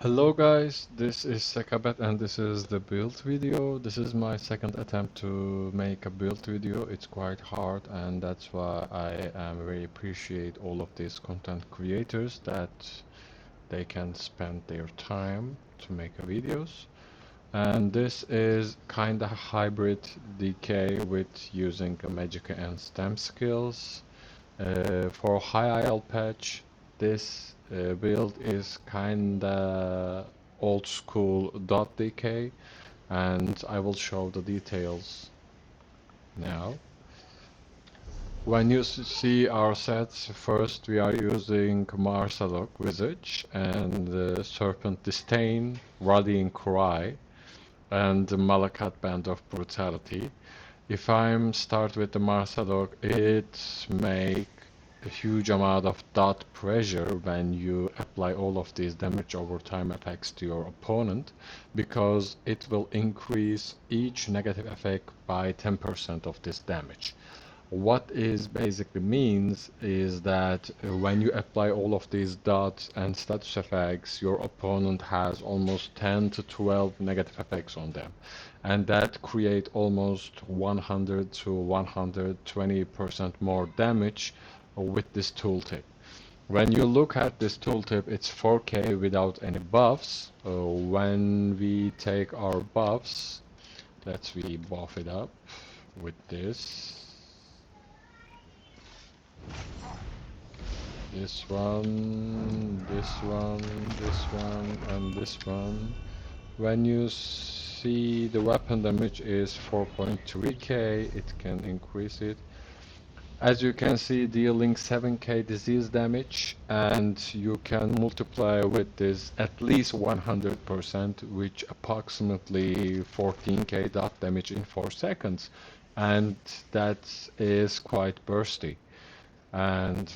Hello guys, this is Sekabet and this is the build video. This is my second attempt to make a build video. It's quite hard and that's why I am very appreciate all of these content creators that they can spend their time to make videos. And this is kinda hybrid DK with using a MagDK and stem skills. For high IL patch, this build is kinda old school .dk, and I will show the details now. When you see our sets, first we are using Marsalok Visage and Serpent Disdain, Rallying Cry, and the Malakat Band of Brutality. If I'm start with the Marsalok, it make a huge amount of dot pressure when you apply all of these damage over time effects to your opponent, because it will increase each negative effect by 10% of this damage. What is basically means is that when you apply all of these dots and status effects, your opponent has almost 10 to 12 negative effects on them, and that create almost 100 to 120% more damage with this tooltip. When you look at this tooltip, it's 4K without any buffs. When we take our buffs, let's buff it up with this. This one, this one, this one, and this one. When you see the weapon damage is 4.3k, it can increase it. As you can see, dealing 7k disease damage, and you can multiply with this at least 100%, which approximately 14k dot damage in 4 seconds, and that is quite bursty. And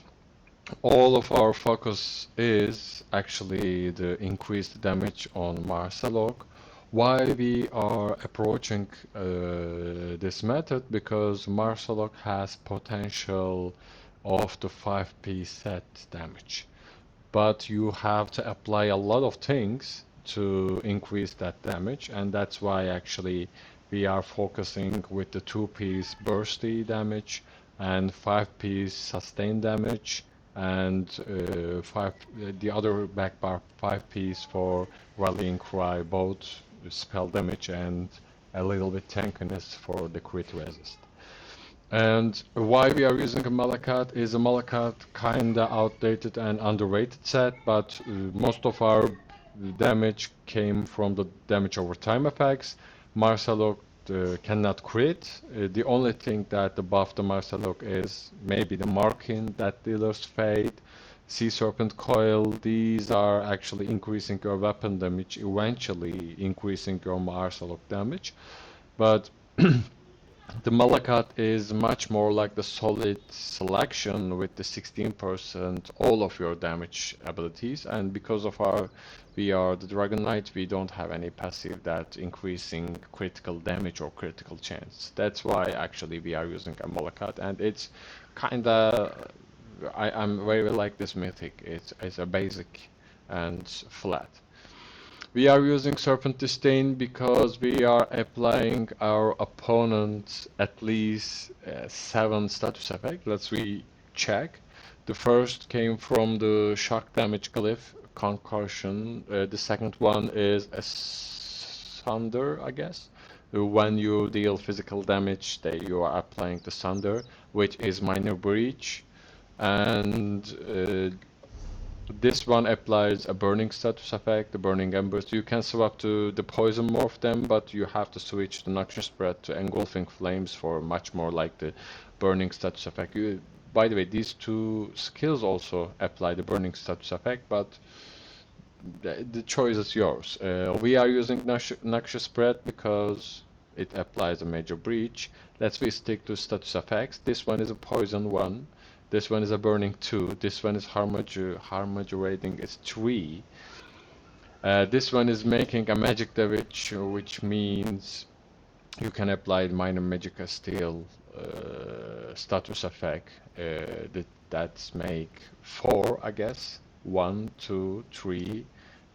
all of our focus is actually the increased damage on Marsalok. Why we are approaching this method? Because Marsalok has potential of the 5p set damage, but you have to apply a lot of things to increase that damage, and that's why actually we are focusing with the 2-piece bursty damage and 5-piece sustained damage, and the other back bar 5-piece for rallying cry, both spell damage and a little bit tankiness for the crit resist. And why we are using a Malakat is a Malakat kinda outdated and underrated set, but most of our damage came from the damage over time effects. Marsalok cannot crit. The only thing that buff the Marsalok is maybe the Markin, that dealer's fate, Sea Serpent Coil. These are actually increasing your weapon damage, eventually increasing your Marsalok damage. But the Malakat is much more like the solid selection with the 16% all of your damage abilities, and because of we are the Dragon Knight, we don't have any passive that increasing critical damage or critical chance. That's why actually we are using a Malakat, and it's kinda, I'm very like this mythic. It's a basic and flat. We are using Serpent Disdain because we are applying our opponent at least 7 status effects. Let's recheck. The first came from the shock damage glyph, concussion. The second one is a sunder, I guess. When you deal physical damage, you are applying the sunder, which is minor breach. And this one applies a burning status effect, the burning embers. You can swap to the poison morph them, but you have to switch the noxious spread to engulfing flames for much more like the burning status effect. By the way, these two skills also apply the burning status effect, but the choice is yours. We are using noxious spread because it applies a major breach. Let's stick to status effects. This one is a poison one. This one is a burning 2. This one is harm modulating is 3. This one is making a magic damage, which means you can apply minor magic steel status effect. That's make 4, I guess. 1, 2, 3,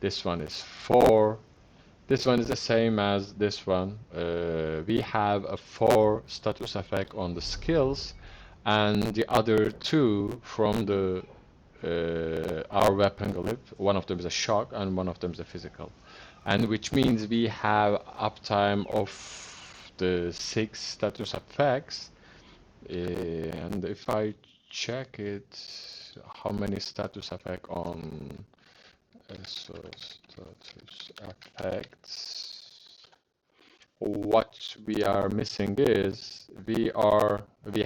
This one is 4. This one is the same as this one. We have a 4 status effect on the skills, and the other 2 from the our weapon glyph. One of them is a shock, and one of them is a physical, and which means we have uptime of the 6 status effects. And if I check it, how many status effect on so status effects, what we are missing is we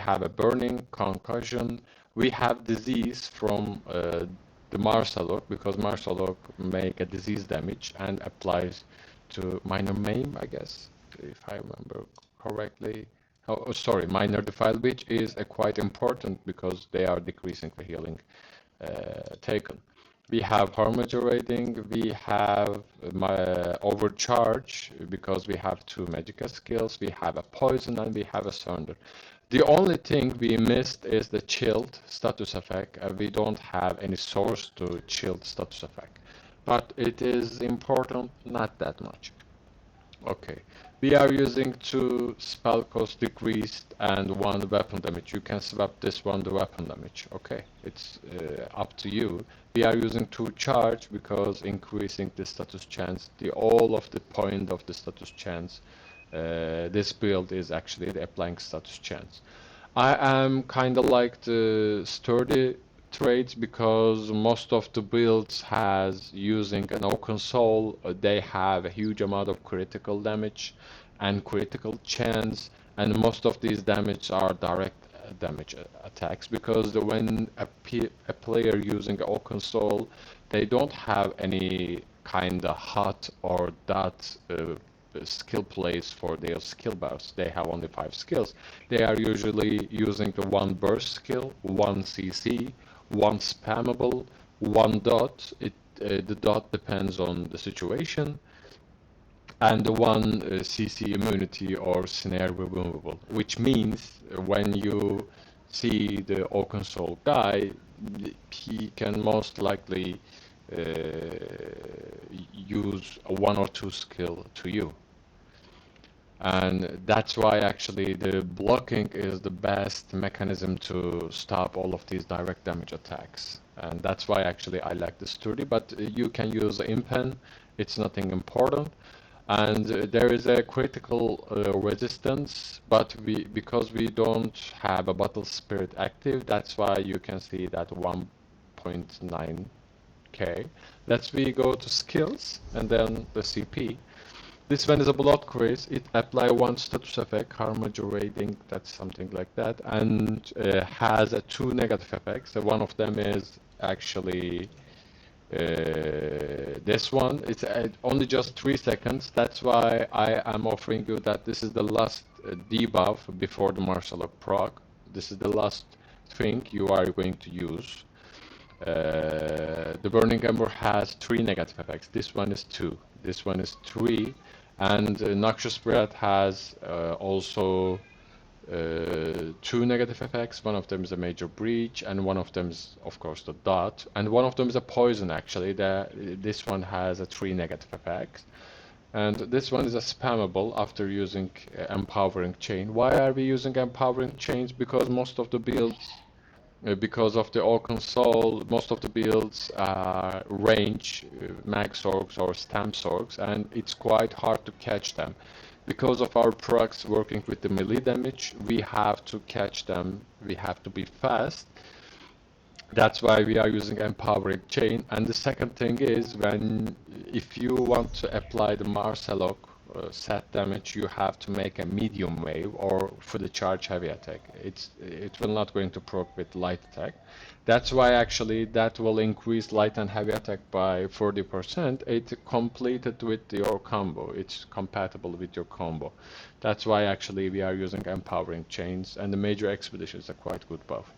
have a burning, concussion, we have disease from the Marsalok, because Marsalok make a disease damage and applies to minor maim, I guess, if I remember correctly. Oh, sorry, minor defile, which is quite important because they are decreasing the healing taken. We have harmony rating, we have overcharge because we have 2 magical skills, we have a poison, and we have a surrender. The only thing we missed is the chilled status effect. We don't have any source to chilled status effect, but it is important, not that much. Okay, we are using 2 spell cost decreased and 1 weapon damage. You can swap this one to weapon damage. Okay, it's up to you. We are using 2 charge because increasing the status chance, all of the point of the status chance. This build is actually the applying status chance. I am kind of like the sturdy traits because most of the builds has using an open soul, they have a huge amount of critical damage and critical chance, and most of these damage are direct damage attacks, because when a player using open soul, they don't have any kind of hot or DoT skill plays for their skill bars. They have only 5 skills. They are usually using the 1 burst skill, 1 CC, 1 spammable, 1 DoT. The DoT depends on the situation, and the 1 CC immunity or snare removable, which means when you see the open soul guy, he can most likely use a 1 or 2 skill to you. And that's why actually the blocking is the best mechanism to stop all of these direct damage attacks. And that's why actually I like the sturdy, but you can use impen, it's nothing important. And there is a critical resistance, but because we don't have a battle spirit active, that's why you can see that 1.9k. Let's go to skills and then the CP. This one is a blood quiz. It apply 1 status effect, harmony rating, that's something like that, and has 2 negative effects. So one of them is actually this one. It's only just 3 seconds. That's why I am offering you that this is the last debuff before the Marsalok proc. This is the last thing you are going to use. The Burning Ember has 3 negative effects. This one is 2. This one is 3. And Noxious Breath has also 2 negative effects. One of them is a major breach, and one of them is, of course, the DoT, and one of them is a poison. Actually, this one has 3 negative effects, and this one is a spammable after using empowering chain. Why are we using empowering chains? Because most of the builds, because of the Orkan Soul, most of the builds range mag sorgs or stamp sorgs, and it's quite hard to catch them. Because of our procs working with the melee damage, we have to catch them, we have to be fast. That's why we are using empowering chain. And the second thing is, if you want to apply the Marsalok set damage, you have to make a medium wave or for the charge heavy attack. It will not going to proc with light attack. That's why actually that will increase light and heavy attack by 40%. It's completed with your combo. It's compatible with your combo. That's why actually we are using empowering chains, and the major expedition is a quite good buff.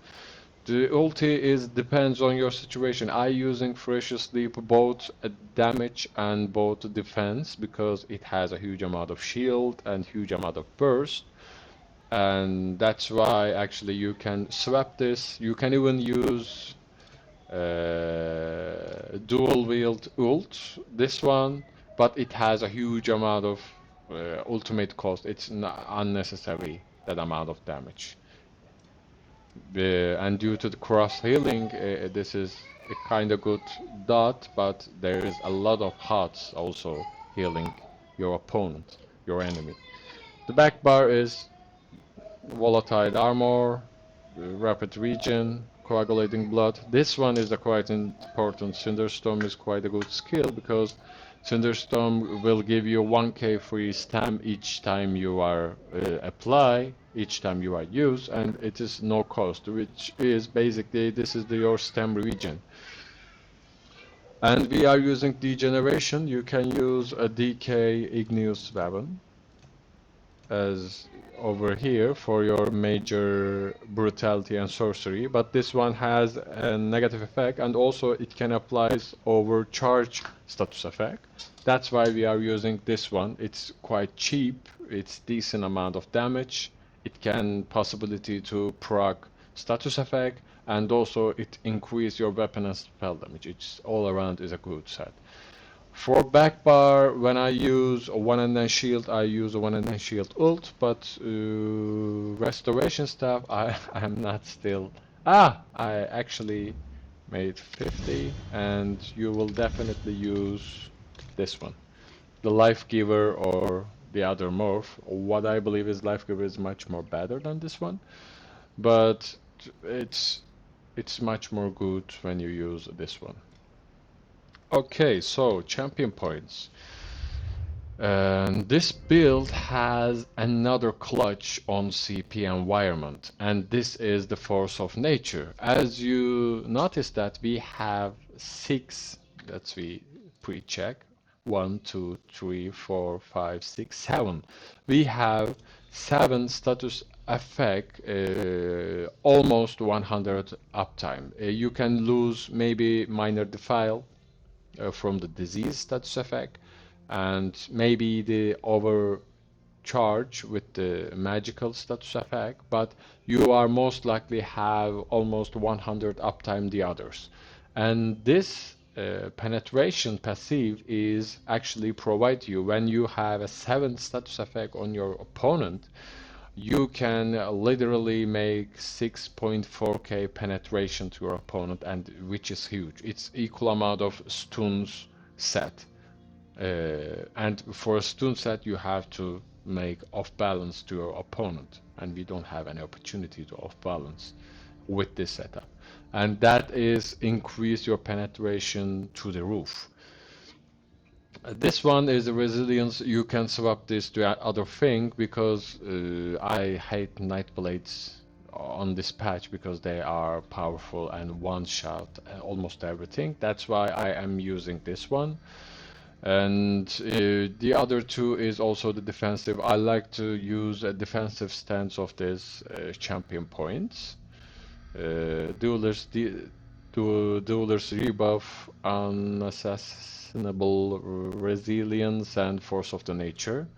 The ulti depends on your situation. I using Ferocious Leap both damage and both defense because it has a huge amount of shield and huge amount of burst, and that's why actually you can swap this. You can even use dual wield ult, this one, but it has a huge amount of ultimate cost. It's not unnecessary, that amount of damage. And due to the cross healing, this is a kind of good dot, but there is a lot of HUDs also healing your opponent, your enemy. The back bar is volatile armor, rapid regen, coagulating blood. This one is quite important. Cinderstorm is quite a good skill because Cinderstorm will give you 1k free stam each time you are apply, each time you are use, and it is no cost, which is basically this is your stam regen. And we are using degeneration. You can use a DK igneous weapon as over here for your major brutality and sorcery, but this one has a negative effect, and also it can apply overcharge status effect. That's why we are using this one. It's quite cheap, it's decent amount of damage, it can possibility to proc status effect, and also it increase your weapon and spell damage. It's all around is a good set. For back bar, when I use a 1-and-9 shield, I use a 1-and-9 shield ult, but restoration stuff, I am not still. I actually made 50, and you will definitely use this one, the Life Giver or the other morph. What I believe is Life Giver is much more better than this one, but it's much more good when you use this one. Okay, so champion points. This build has another clutch on CP environment, and this is the force of nature. As you notice that we have 6, let's we pre-check, 1, 2, 3, 4, 5, 6, 7. We have 7 status effect, almost 100 uptime. You can lose maybe minor defile from the disease status effect, and maybe the overcharge with the magical status effect, but you are most likely have almost 100 uptime the others. And this penetration passive is actually provide you when you have a 7 status effect on your opponent. You can literally make 6.4k penetration to your opponent, and which is huge. It's equal amount of stuns set. And for a stun set, you have to make off balance to your opponent, and we don't have any opportunity to off balance with this setup. And that is increase your penetration to the roof. This one is a resilience. You can swap this to other thing because I hate Night Blades on this patch because they are powerful and one shot almost everything. That's why I am using this one. And the other two is also the defensive. I like to use a defensive stance of this champion points. Duelers rebuff, unassassinable resilience, and force of the nature.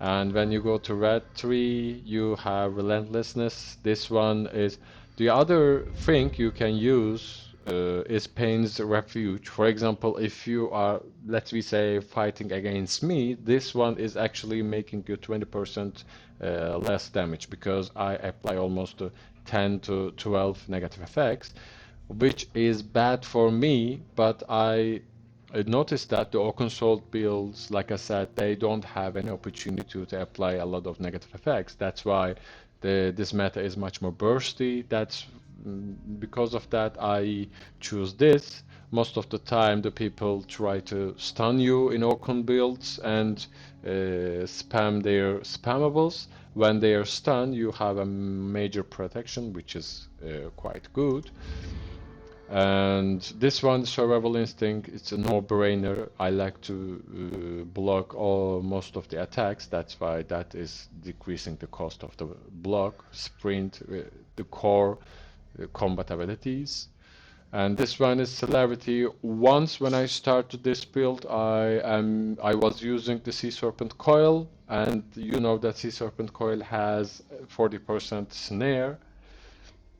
And when you go to red 3, you have relentlessness. This one is the other thing you can use is Pain's Refuge. For example, if you are, let's say, fighting against me, this one is actually making you 20% less damage because I apply almost 10 to 12 negative effects, which is bad for me, but I noticed that the open salt builds, like I said, they don't have any opportunity to apply a lot of negative effects. That's why this meta is much more bursty. That's because of that I choose this. Most of the time the people try to stun you in open builds and spam their spammables. When they are stunned, you have a major protection, which is quite good. And this one, Survival Instinct, it's a no-brainer. I like to block most of the attacks. That's why that is decreasing the cost of the block, sprint, the core, combat abilities. And this one is Celerity. Once when I started this build, I was using the Sea Serpent Coil, and you know that Sea Serpent Coil has 40% snare.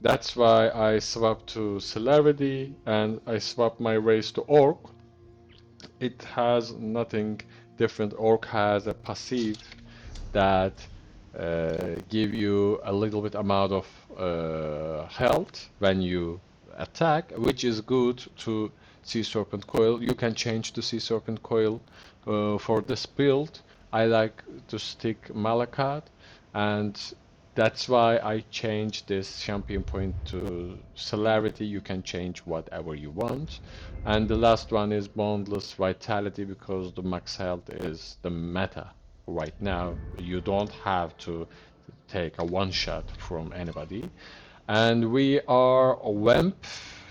That's why I swap to celerity and I swap my race to orc. It has nothing different. Orc has a passive that give you a little bit amount of health when you attack, which is good to Sea Serpent Coil. You can change to Sea Serpent Coil for this build. I like to stick Malakat, and that's why I changed this champion point to celerity. You can change whatever you want. And the last one is Boundless Vitality, because the max health is the meta right now. You don't have to take a one shot from anybody. And we are WEMP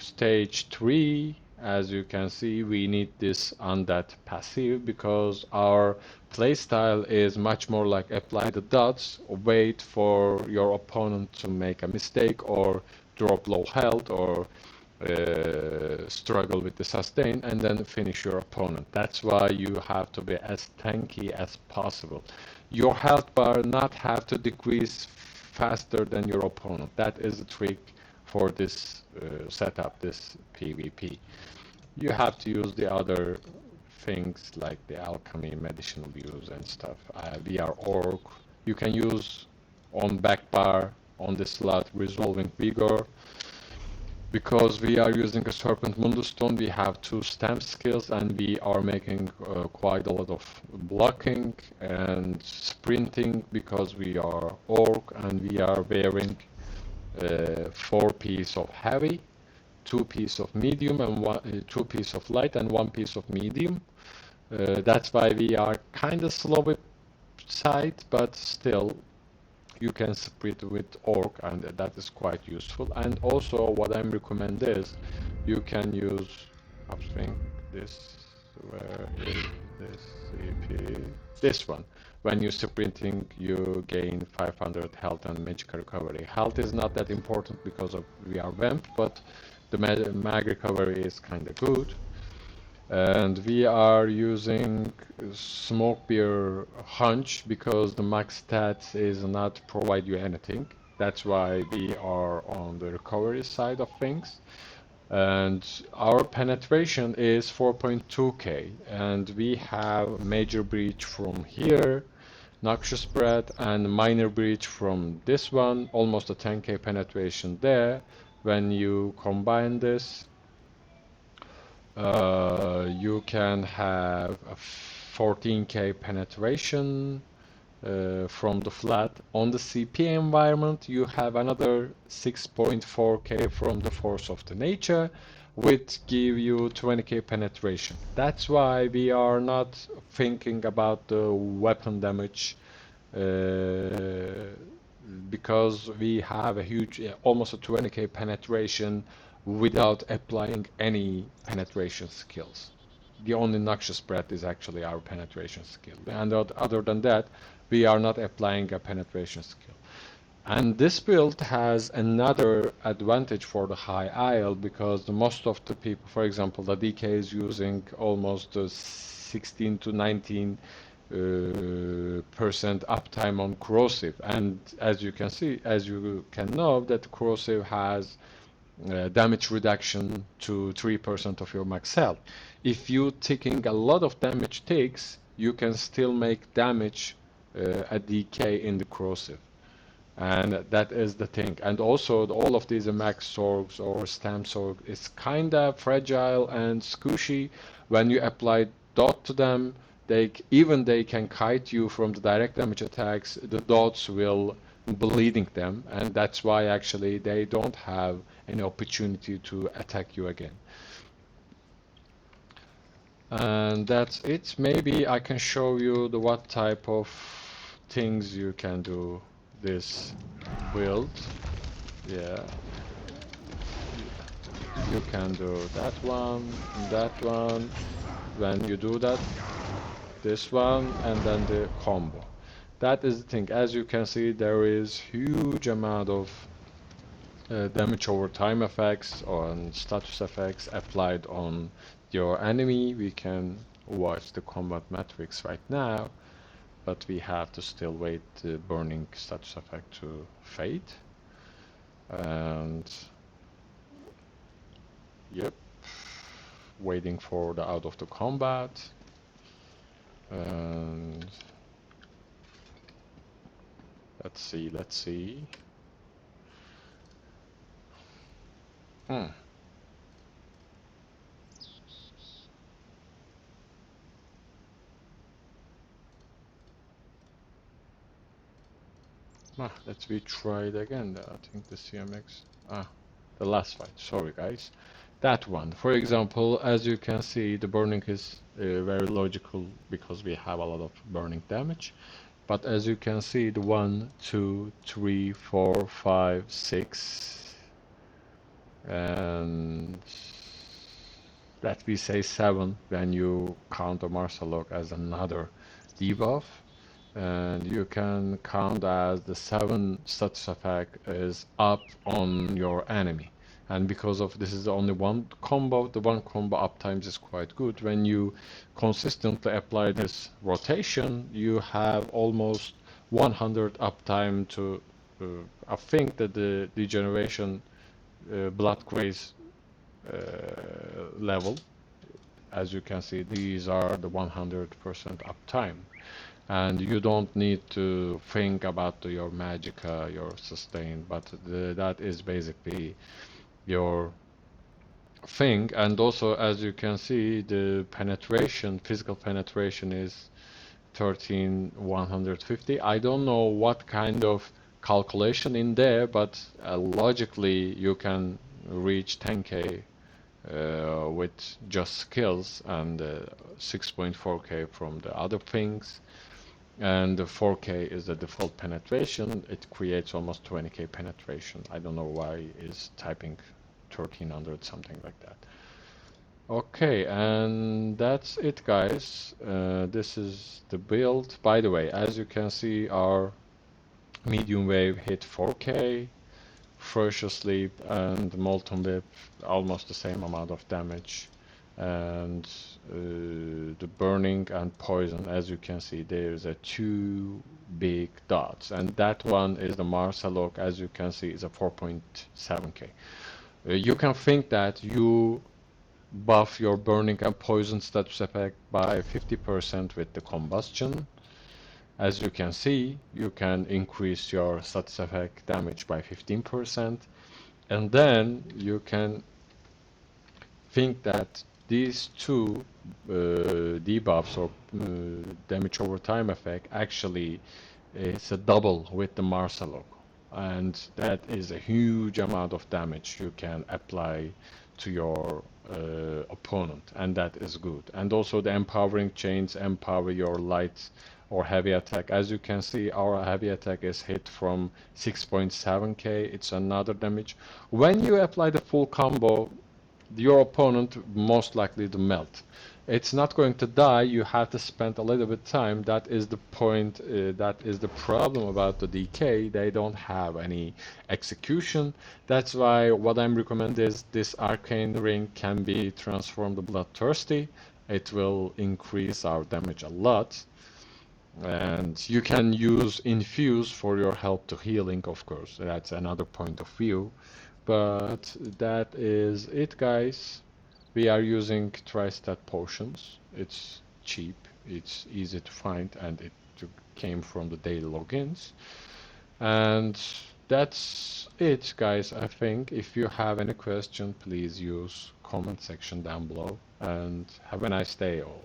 stage 3. As you can see, we need this on that passive because our playstyle is much more like apply the dots, wait for your opponent to make a mistake or drop low health or struggle with the sustain, and then finish your opponent. That's why you have to be as tanky as possible. Your health bar not have to decrease faster than your opponent. That is the trick for this setup, this PvP. You have to use the other things like the alchemy, medicinal use and stuff. We are orc. You can use on back bar on the slot resolving vigor. Because we are using a Serpent Mundustone, we have 2 stamp skills and we are making quite a lot of blocking and sprinting because we are orc and we are wearing 4 pieces of heavy, 2 pieces of medium and 2 pieces of light and 1 piece of medium. That's why we are kind of slow with sight, but still you can split with orc and that is quite useful. And also what I recommend is you can use upswing this, where is this CP, this one. When you're sprinting you gain 500 health and magic recovery. Health is not that important because of we are vamp, but the mag recovery is kind of good. And we are using smoke beer hunch because the max stats is not provide you anything. That's why we are on the recovery side of things. And our penetration is 4.2k and we have major breach from here, noxious breath, and minor breach from this one, almost a 10k penetration there. When you combine this, you can have a 14k penetration from the flat. On the CP environment, you have another 6.4k from the force of the nature, which give you 20k penetration. That's why we are not thinking about the weapon damage because we have a huge, almost a 20k penetration without applying any penetration skills. The only noxious breath is actually our penetration skill. And other than that, we are not applying a penetration skill. And this build has another advantage for the high IL because most of the people, for example, the DK is using almost 16 to 19 percent uptime on corrosive, and as you can see, as you can know, that corrosive has damage reduction to 3% of your max health. If you taking a lot of damage ticks, you can still make damage at DK in the corrosive, and that is the thing. And also all of these max sorgs or stamp sorg is kinda fragile and squishy. When you apply DoT to them, they can kite you from the direct damage attacks. The dots will bleeding them, and that's why actually they don't have any opportunity to attack you again. And that's it. Maybe I can show you the what type of things you can do this build. Yeah, you can do that one, that one. When you do that, this one, and then the combo. That is the thing. As you can see, there is huge amount of damage over time effects on status effects applied on your enemy. We can watch the combat metrics right now, but we have to still wait the burning status effect to fade. And yep, waiting for the out of the combat. And let's see. Let's retry it again. I think the CMX. The last fight. Sorry, guys. That one. For example, as you can see, the burning is very logical because we have a lot of burning damage. But as you can see, the 1, 2, 3, 4, 5, 6, and let me say 7 when you count the martial log as another debuff. And you can count as the 7 status effect is up on your enemy. And because of this is only one combo, the one combo uptimes is quite good. When you consistently apply this rotation, you have almost 100 uptime to I think that the degeneration blood grace level, as you can see, these are the 100% uptime. And you don't need to think about your magicka, your sustain, but that is basically your thing. And also, as you can see, the penetration, physical penetration is 13,150. I don't know what kind of calculation in there, but logically you can reach 10k with just skills, and 6.4k from the other things. And the 4K is the default penetration. It creates almost 20k penetration. I don't know why is typing 1300, something like that. Okay, and that's it, guys. This is the build. By the way, as you can see, our medium wave hit 4K, Ferocious Sleep and Molten Whip almost the same amount of damage. And the burning and poison, as you can see, there's a 2 big dots, and that one is the Marsalok, as you can see, is a 4.7k. You can think that you buff your burning and poison status effect by 50% with the combustion. As you can see, you can increase your status effect damage by 15%, and then you can think that these two debuffs or damage over time effect actually is a double with the Marsalok, and that is a huge amount of damage you can apply to your opponent, and that is good. And also the empowering chains empower your light or heavy attack. As you can see, our heavy attack is hit from 6.7k. It's another damage. When you apply the full combo, your opponent most likely to melt. It's not going to die. You have to spend a little bit time. That is the point. That is the problem about the DK. They don't have any execution. That's why what I'm recommending is this arcane ring can be transformed to bloodthirsty. It will increase our damage a lot. And you can use infuse for your help to healing, of course. That's another point of view. But that is it, guys. We are using Tri-Stat potions. It's cheap, it's easy to find, and it came from the daily logins. And that's it, guys. I think if you have any question, please use comment section down below. And have a nice day all.